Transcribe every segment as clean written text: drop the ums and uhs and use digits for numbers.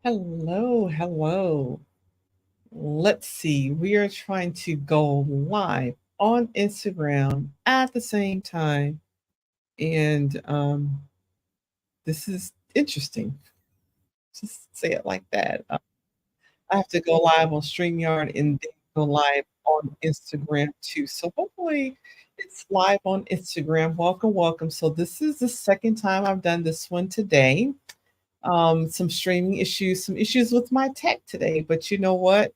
Hello, hello. Let's see. We are trying to go live on Instagram at the same time. And this is interesting. Just say it like that. I have to go live on StreamYard and then go live on Instagram too. So hopefully it's live on Instagram. Welcome, welcome. So this is the second time I've done this one today. Some streaming issues, some issues with my tech today. But you know what?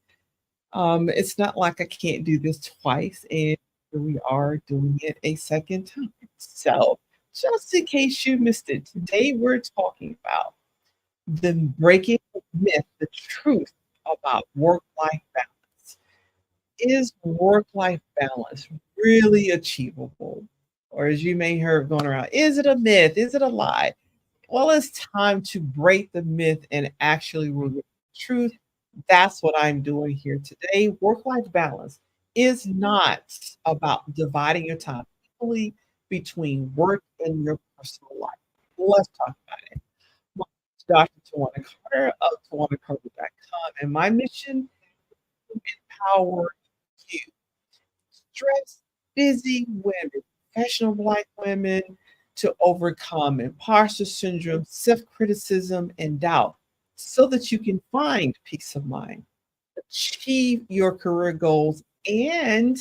It's not like I can't do this twice, and here we are doing it a second time. So, just in case you missed it, today we're talking about the breaking the myth, the truth about work-life balance. Is work-life balance really achievable? Or as you may hear going around, is it a myth? Is it a lie? Well, it's time to break the myth and actually reveal the truth. That's what I'm doing here today. Work life balance is not about dividing your time equally between work and your personal life. Let's talk about it. My name is Dr. Twanna Carter of TwannaCarter.com, and my mission is to empower you, stressed, busy women, professional Black women, to overcome imposter syndrome, self criticism, and doubt so that you can find peace of mind, achieve your career goals, and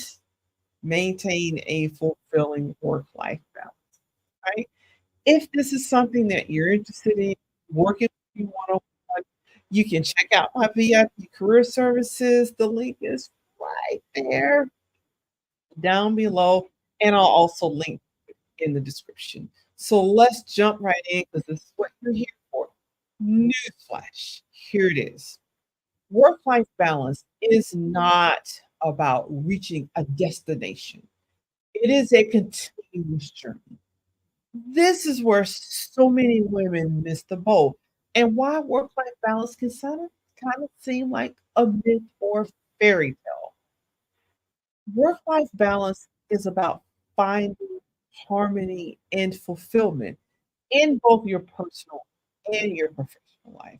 maintain a fulfilling work life balance. Right? If this is something that you're interested in, working with me one on one, you can check out my VIP career services. The link is right there down below, and I'll also link in the description. So let's jump right in because this is what you're here for. Newsflash, here it is. Work life balance is not about reaching a destination, it is a continuous journey. This is where so many women miss the boat, and why work life balance can kind of seem like a myth or fairy tale. Work life balance is about finding harmony and fulfillment in both your personal and your professional life.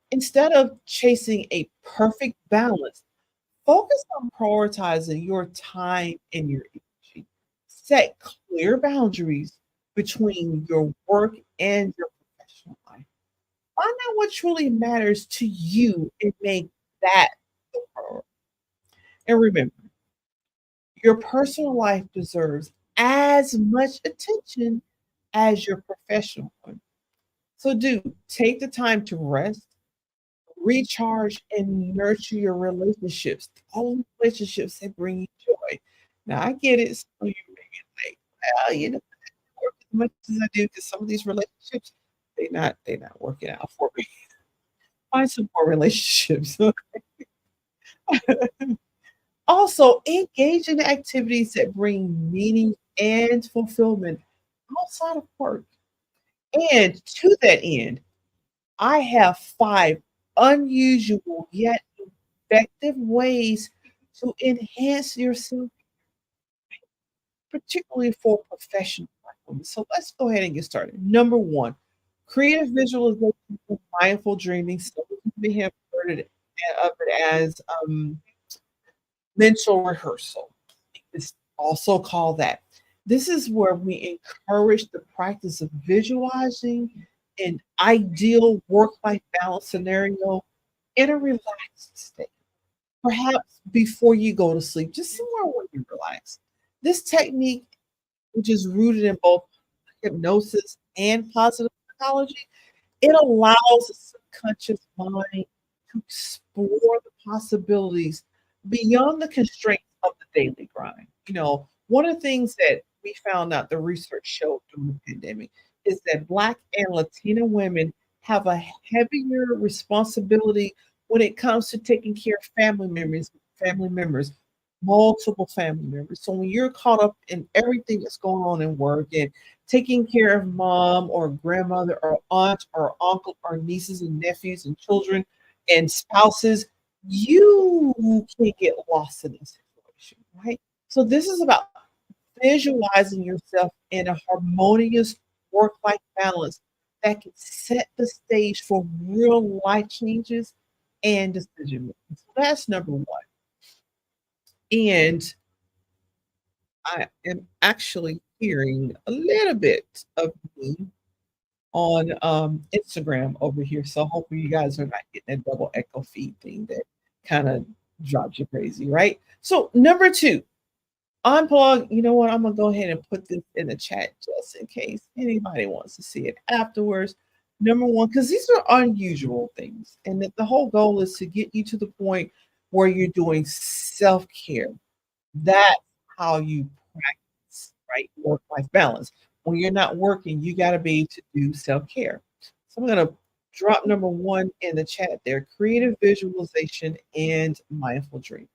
Instead of chasing a perfect balance, focus on prioritizing your time and your energy. Set clear boundaries between your work and your professional life. Find out what truly matters to you and make that the priority. And remember, your personal life deserves as much attention as your professional one. So, do take the time to rest, recharge, and nurture your relationships, the only relationships that bring you joy. Now, I get it. Some of you may be like, well, I work as much as I do because some of these relationships, they're not working out for me. Find some more relationships. Also, engage in activities that bring meaning and fulfillment outside of work. And to that end, I have 5 unusual yet effective ways to enhance yourself, particularly for professional women. So let's go ahead and get started. Number 1, creative visualization and mindful dreaming. So you may have heard of it as mental rehearsal. It's also called that. This is where we encourage the practice of visualizing an ideal work life balance scenario in a relaxed state. Perhaps before you go to sleep, just somewhere where you relax. This technique, which is rooted in both hypnosis and positive psychology, it allows the subconscious mind to explore the possibilities beyond the constraints of the daily grind. One of the things that we found out the research showed during the pandemic is that Black and Latina women have a heavier responsibility when it comes to taking care of family members, multiple family members. So when you're caught up in everything that's going on in work and taking care of mom or grandmother or aunt or uncle or nieces and nephews and children and spouses, you can get lost in this situation, right? So this is about visualizing yourself in a harmonious work-life balance that can set the stage for real life changes and decision making. So that's number one. And I am actually hearing a little bit of me on Instagram over here. So hopefully you guys are not getting that double echo feed thing that kind of drives you crazy, right? So number two, unplug. You know what? I'm gonna go ahead and put this in the chat just in case anybody wants to see it afterwards. Number one, because these are unusual things, and that the whole goal is to get you to the point where you're doing self-care. That's how you practice, right? Work-life balance. When you're not working, you got to be able to do self-care. So I'm going to drop number one in the chat there, creative visualization and mindful dream.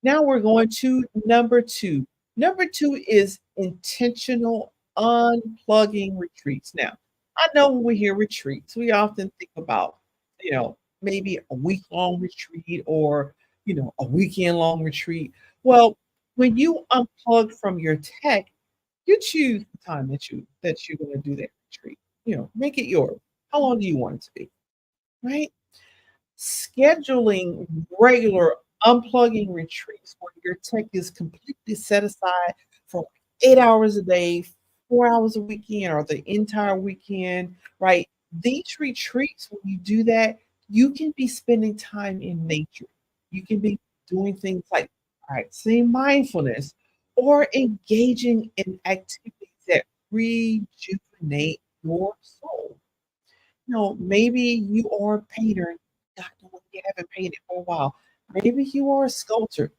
Now we're going to number two. Number two is intentional unplugging retreats. Now, I know when we hear retreats, we often think about, maybe a week long retreat or, a weekend long retreat. Well, when you unplug from your tech, you choose the time that you're going to do that retreat. Make it yours. How long do you want it to be? Right? Scheduling regular unplugging retreats where your tech is completely set aside for 8 hours a day, 4 hours a weekend, or the entire weekend, right? These retreats, when you do that, you can be spending time in nature. You can be doing things like practicing mindfulness or engaging in activities that rejuvenate your soul. Maybe you are a painter. God knows you haven't painted for a while. Maybe you are a sculptor.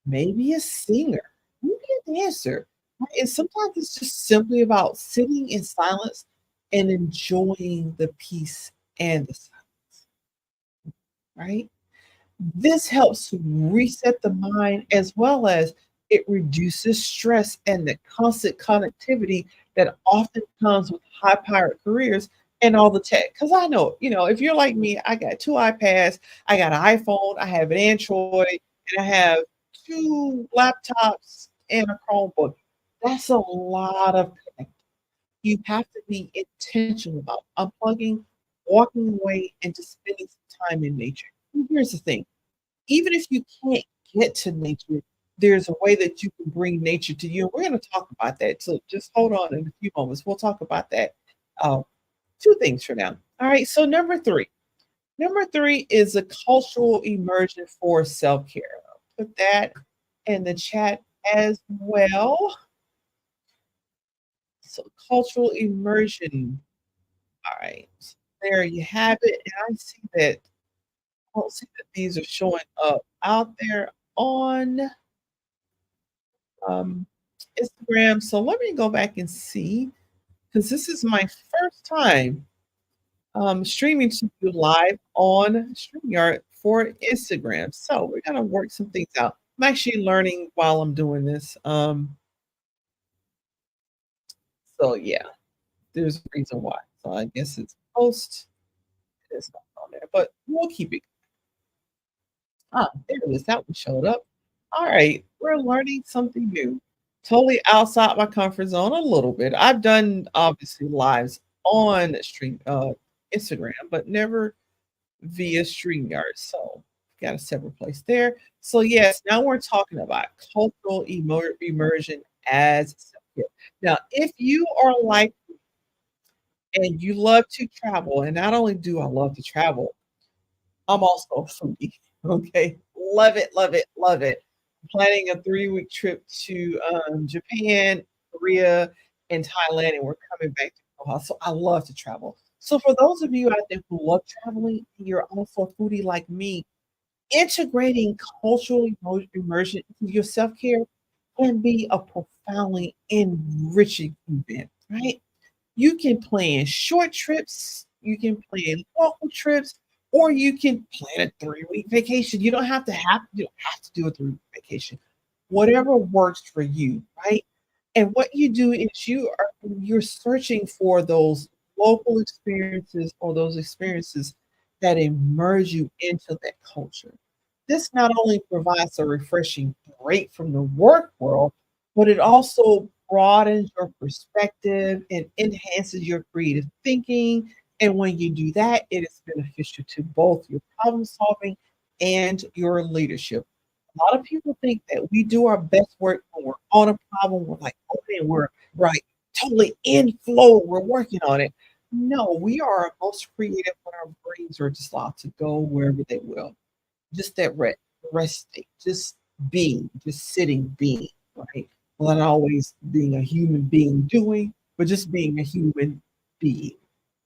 Maybe a singer. Maybe a dancer. Right? And sometimes it's just simply about sitting in silence and enjoying the peace and the silence. Right? This helps to reset the mind as well as it reduces stress and the constant connectivity that often comes with high powered careers and all the tech. Because I know, if you're like me, I got two iPads, I got an iPhone, I have an Android, and I have two laptops and a Chromebook. That's a lot of tech. You have to be intentional about unplugging, walking away, and just spending some time in nature. And here's the thing, even if you can't get to nature, there's a way that you can bring nature to you. And we're going to talk about that. So just hold on in a few moments. We'll talk about that. Uh, two things for now. All right. So number three. Number three is a cultural immersion for self-care. I'll put that in the chat as well. So cultural immersion. All right. So there you have it. And I don't see that these are showing up out there on um, Instagram. So let me go back and see, because this is my first time streaming to you live on StreamYard for Instagram. So we're gonna work some things out. I'm actually learning while I'm doing this. So yeah, there's a reason why. So I guess it's post. It's not on there, but we'll keep it. Ah, there it is. That one showed up. All right, we're learning something new. Totally outside my comfort zone a little bit. I've done obviously lives on Instagram, but never via StreamYard. So got a separate place there. So yes, now we're talking about cultural immersion as self-care. Now, if you are like and you love to travel, and not only do I love to travel, I'm also a foodie. Okay. Love it, love it, love it. Planning a 3-week trip to Japan, Korea, and Thailand, and we're coming back to Ohio. So I love to travel. So for those of you out there who love traveling, you're also a foodie like me, integrating cultural immersion into your self-care can be a profoundly enriching event, right? You can plan short trips, you can plan local trips, or you can plan a 3-week vacation. You don't have to do a 3-week vacation. Whatever works for you, right? And what you do is you're searching for those local experiences or those experiences that immerse you into that culture. This not only provides a refreshing break from the work world, but it also broadens your perspective and enhances your creative thinking. And when you do that, it is beneficial to both your problem solving and your leadership. A lot of people think that we do our best work when we're on a problem. We're like, okay, we're right, totally in flow. We're working on it. No, we are our most creative when our brains are just allowed to go wherever they will. Just that rest state, just being, just sitting, being, right? Well, not always being a human being doing, but just being a human being,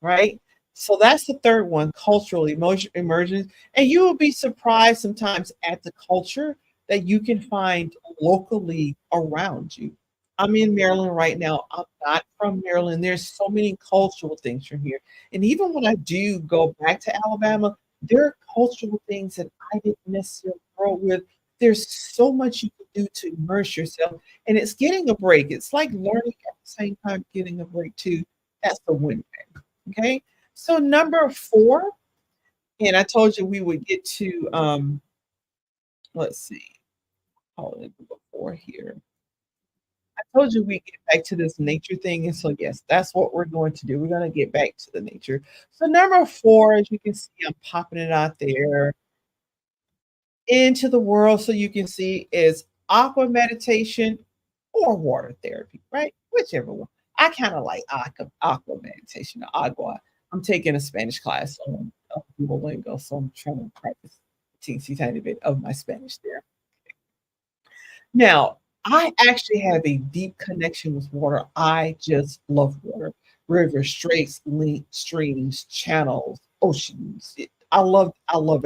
right? So that's the third one, cultural emotion emergence. And you will be surprised sometimes at the culture that you can find locally around you. I'm in Maryland right now. I'm not from Maryland. There's so many cultural things from here. And even when I do go back to Alabama, there are cultural things that I didn't necessarily grow up with. There's so much you can do to immerse yourself, and it's getting a break. It's like learning at the same time getting a break too. That's the win. Okay. So number four, and I told you we would get to let's see, hold it before here. I told you we get back to this nature thing. And so yes, that's what we're going to do. We're going to get back to the nature. So number four, as you can see, I'm popping it out there into the world so you can see is aqua meditation or water therapy, right? Whichever one. I kind of like aqua meditation or agua. I'm taking a Spanish class on Duolingo, so I'm trying to practice a teensy tiny bit of my Spanish there. Now, I actually have a deep connection with water. I just love water. Rivers, streams, streams, channels, oceans. I love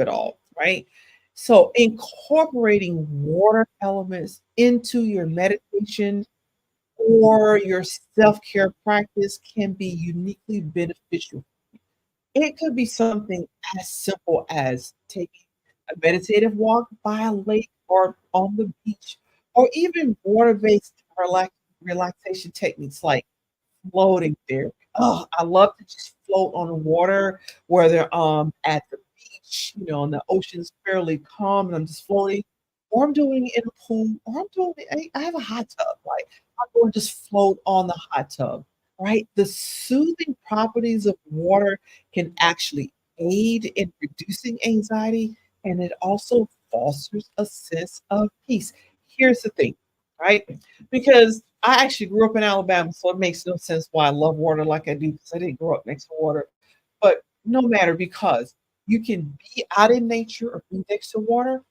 it all, right? So incorporating water elements into your meditation or your self-care practice can be uniquely beneficial. It could be something as simple as taking a meditative walk by a lake or on the beach, or even water-based relaxation techniques like floating therapy. Oh, I love to just float on the water, whether at the beach, and the ocean's fairly calm and I'm just floating, or I'm doing it in a pool, or I'm doing it. I have a hot tub, like I go and just float on the hot tub, right? The soothing properties of water can actually aid in reducing anxiety, and it also fosters a sense of peace. Here's the thing, right? Because I actually grew up in Alabama, so it makes no sense why I love water like I do because I didn't grow up next to water. But no matter, because you can be out in nature or be next to water,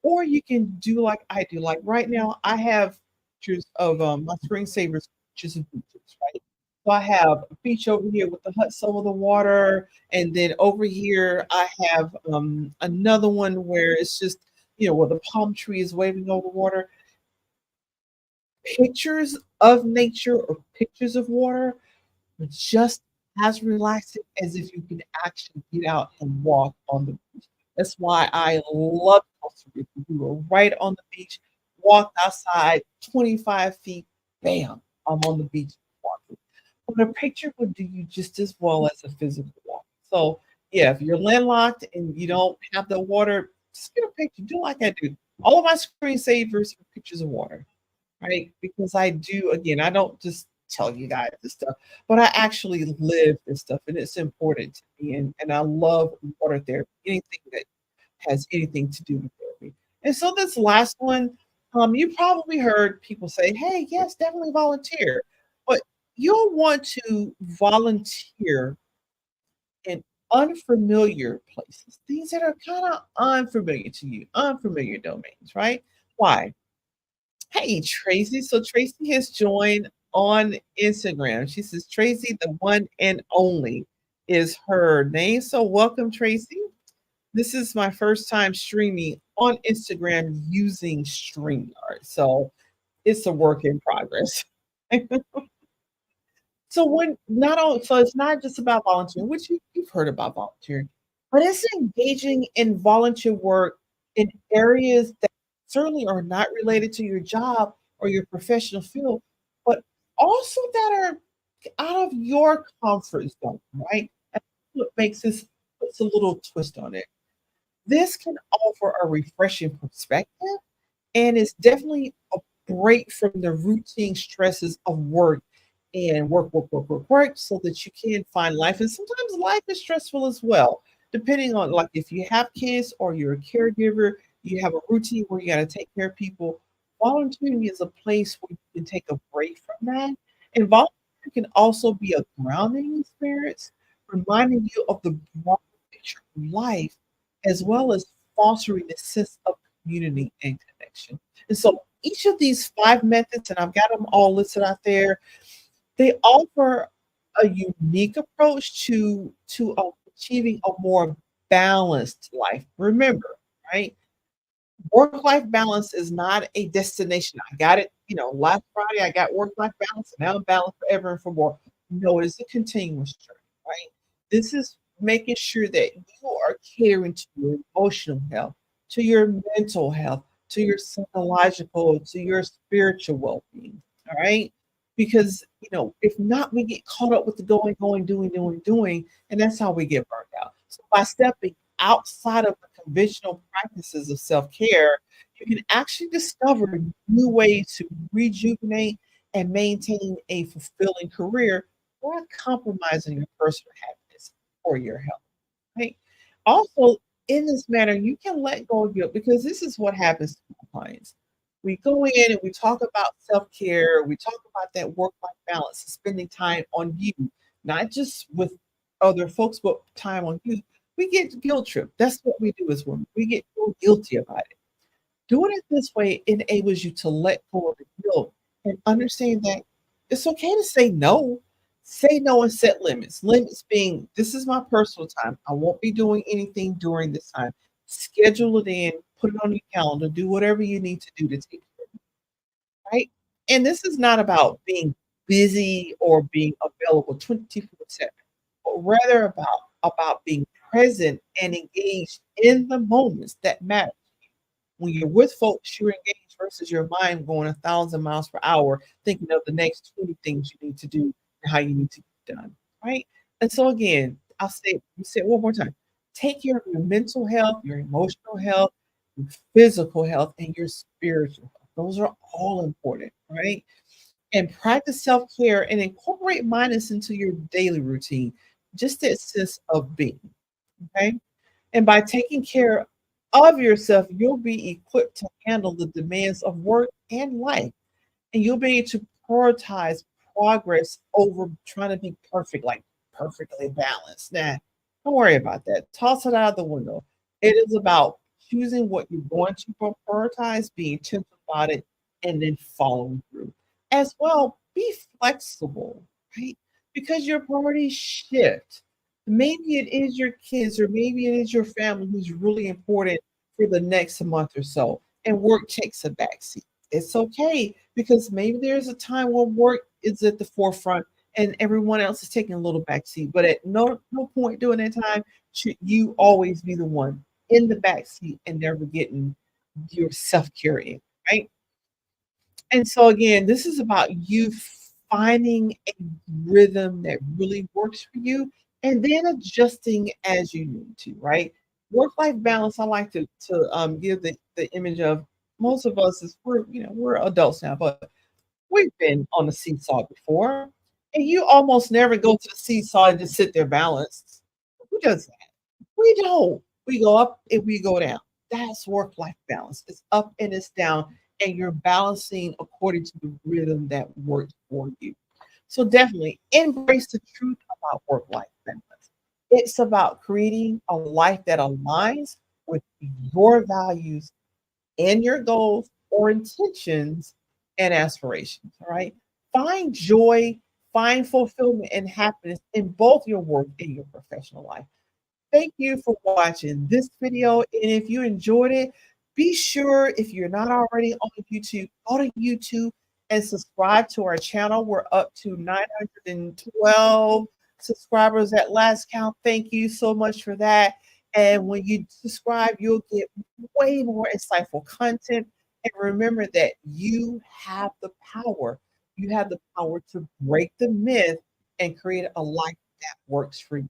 or you can do like I do. Like right now, I have pictures of my screensavers, pictures of beaches, right? So I have a beach over here with the huts over the water, and then over here I have another one where it's just where the palm tree is waving over water. Pictures of nature or pictures of water are just as relaxing as if you can actually get out and walk on the beach. That's why I love Costa Rica. We were right on the beach, walked outside 25 feet, bam, I'm on the beach walking. But a picture would do you just as well as a physical walk. So yeah, if you're landlocked and you don't have the water, just get a picture. Do like I do. All of my screensavers are pictures of water, right? Because I do, again, I don't just tell you guys this stuff, but I actually live this stuff and it's important to me. And I love water therapy, anything that has anything to do with therapy. And so this last one, you probably heard people say, hey, yes, definitely volunteer. But you'll want to volunteer in unfamiliar places, things that are kind of unfamiliar to you, unfamiliar domains, right? Why? Hey, Tracy. So Tracy has joined on Instagram. She says Tracy, the one and only, is her name. So welcome, Tracy. This is my first time streaming on Instagram using StreamYard. So it's a work in progress. So when not all, so it's not just about volunteering, which you've heard about volunteering, but it's engaging in volunteer work in areas that certainly are not related to your job or your professional field, but also that are out of your comfort zone, right? And what makes this puts a little twist on it. This can offer a refreshing perspective and it's definitely a break from the routine stresses of work and work, so that you can find life. And sometimes life is stressful as well, depending on like if you have kids or you're a caregiver, you have a routine where you got to take care of people. Volunteering is a place where you can take a break from that. And volunteering can also be a grounding experience, reminding you of the broader picture of life, as well as fostering a sense of community and connection. And so each of these five methods, and I've got them all listed out there, they offer a unique approach to achieving a more balanced life. Remember, right? Work-life balance is not a destination. I got it, last Friday I got work-life balance, and now I'm balanced forever and for more. No, it is a continuous journey, right? This is making sure that you are catering to your emotional health, to your mental health, to your psychological, to your spiritual well-being. All right. Because if not, we get caught up with the going, doing, and that's how we get burned out. So by stepping outside of the conventional practices of self-care, you can actually discover new ways to rejuvenate and maintain a fulfilling career without compromising your personal happiness or your health. Right? Also, in this manner, you can let go of guilt because this is what happens to my clients. We go in and we talk about self-care, we talk about that work-life balance, and spending time on you, not just with other folks, but time on you. We get guilt tripped. That's what we do as women. We get feel guilty about it. Doing it this way enables you to let go of the guilt and understand that it's okay to say no. Say no and set limits. Limits being this is my personal time. I won't be doing anything during this time. Schedule it in, put it on your calendar, do whatever you need to do to take care of it, right? And this is not about being busy or being available 24/7, but rather about being present and engaged in the moments that matter. When you're with folks, you're engaged versus your mind going 1,000 miles per hour, thinking of the next 20 things you need to do and how you need to get done, right? And so again, you say it one more time. Take care of your mental health, your emotional health, your physical health, and your spiritual health. Those are all important, right? And practice self-care and incorporate mindfulness into your daily routine, just that sense of being. Okay. And by taking care of yourself, you'll be equipped to handle the demands of work and life. And you'll be able to prioritize progress over trying to be perfect, like perfectly balanced. Nah, don't worry about that. Toss it out of the window. It is about choosing what you're going to prioritize, being intentional about it, and then following through. As well, be flexible, right? Because your priorities shift. Maybe it is your kids or maybe it is your family who's really important for the next month or so, and work takes a backseat. It's okay because maybe there's a time when work is at the forefront and everyone else is taking a little backseat. But at no point during that time should you always be the one in the backseat and never getting your self-care in, right? And so again, this is about you finding a rhythm that really works for you and then adjusting as you need to, right? Work-life balance, I like to give the image of most of us is we're adults now, but we've been on the seesaw before. And you almost never go to the seesaw and just sit there balanced. Who does that? We don't. We go up and we go down. That's work life balance. It's up and it's down, and you're balancing according to the rhythm that works for you. So definitely embrace the truth about work life balance. It's about creating a life that aligns with your values and your goals or intentions and aspirations. All right. Find joy, find fulfillment and happiness in both your work and your professional life. Thank you for watching this video. And if you enjoyed it, be sure if you're not already on YouTube, go to YouTube and subscribe to our channel. We're up to 912 subscribers at last count. Thank you so much for that. And when you subscribe, you'll get way more insightful content. And remember that you have the power. You have the power to break the myth and create a life that works for you.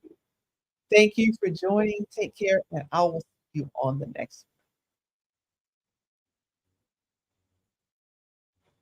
Thank you for joining. Take care, and I will see you on the next one.